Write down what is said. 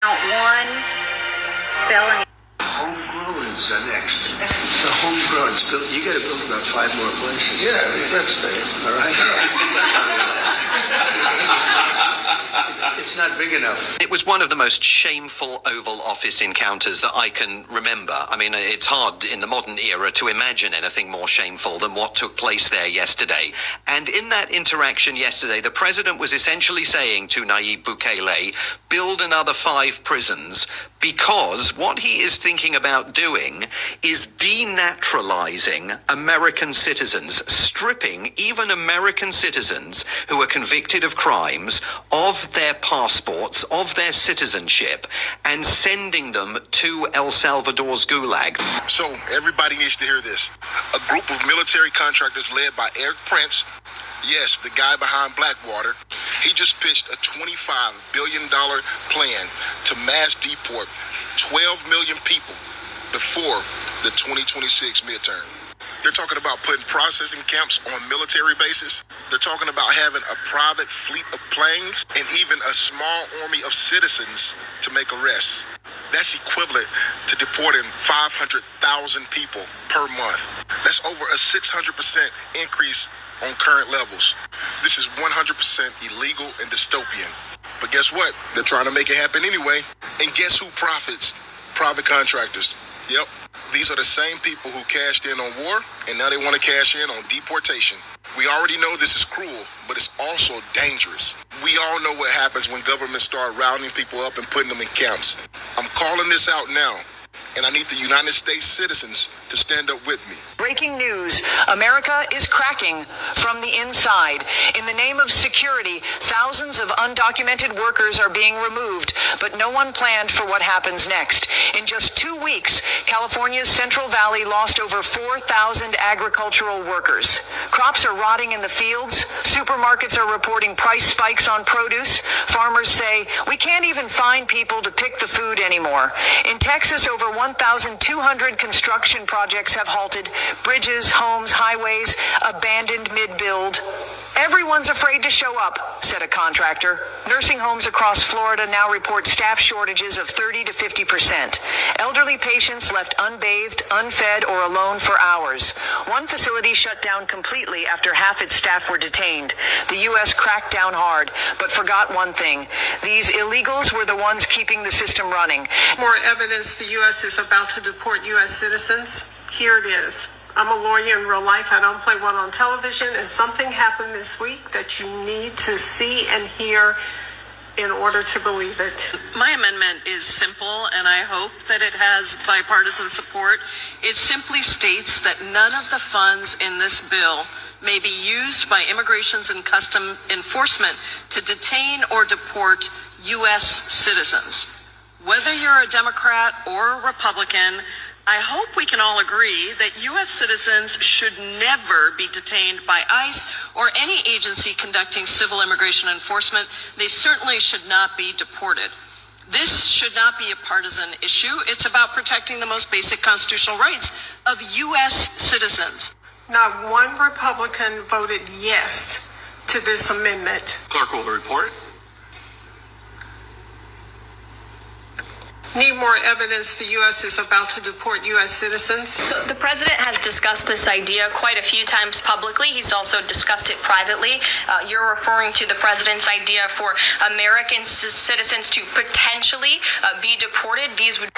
One felony. Homegrown's next. The homegrown's built. You got to build about 5 more places. Yeah, that's big. All right. It's not big enough. It was one of the most shameful Oval Office encounters that I can remember. I mean, it's hard in the modern era to imagine anything more shameful than what took place there yesterday. And in that interaction yesterday, the president was essentially saying to Nayib Bukele, build another 5 prisons, because what he is thinking about doing is denaturalizing American citizens, stripping even American citizens who are convicted of crimes of their passports, of their citizenship, and sending them to El Salvador's gulag. So everybody needs to hear this. A group of military contractors led by Eric Prince, yes, the guy behind Blackwater, he just pitched a $25 billion plan to mass deport 12 million people before the 2026 midterm. They're talking about putting processing camps on military bases. They're talking about having a private fleet of planes and even a small army of citizens to make arrests. That's equivalent to deporting 500,000 people per month. That's over a 600% increase on current levels. This is 100% illegal and dystopian. But guess what? They're trying to make it happen anyway. And guess who profits? Private contractors. Yep. These are the same people who cashed in on war, and now they want to cash in on deportation. We already know this is cruel, but it's also dangerous. We all know what happens when governments start rounding people up and putting them in camps. I'm calling this out now, and I need the United States citizens to stand up with me. Breaking news. America is cracking from the inside. In the name of security, thousands of undocumented workers are being removed, but no one planned for what happens next. In just 2 weeks, California's Central Valley lost over 4,000 agricultural workers. Crops are rotting in the fields. Supermarkets are reporting price spikes on produce. Farmers say, we can't even find people to pick the food anymore. In Texas, over 1,200 construction projects have halted. Bridges, homes, highways, abandoned mid-build. Everyone's afraid to show up, said a contractor. Nursing homes across Florida now report staff shortages of 30 to 50%. Elderly patients left unbathed, unfed, or alone for hours. One facility shut down completely after half its staff were detained. The U.S. cracked down hard, but forgot one thing. These illegals were the ones keeping the system running. More evidence the U.S. is about to deport U.S. citizens. Here it is. I'm a lawyer in real life. I don't play one on television. And something happened this week that you need to see and hear in order to believe it. My amendment is simple, and I hope that it has bipartisan support. It simply states that none of the funds in this bill may be used by Immigration and Customs Enforcement to detain or deport U.S. citizens. Whether you're a Democrat or a Republican, I hope we can all agree that U.S. citizens should never be detained by ICE or any agency conducting civil immigration enforcement. They certainly should not be deported. This should not be a partisan issue. It's about protecting the most basic constitutional rights of U.S. citizens. Not one Republican voted yes to this amendment. Clerk will report. Need more evidence the U.S. is about to deport U.S. citizens. So the president has discussed this idea quite a few times publicly. He's also discussed it privately. You're referring to the president's idea for American citizens to potentially be deported. These would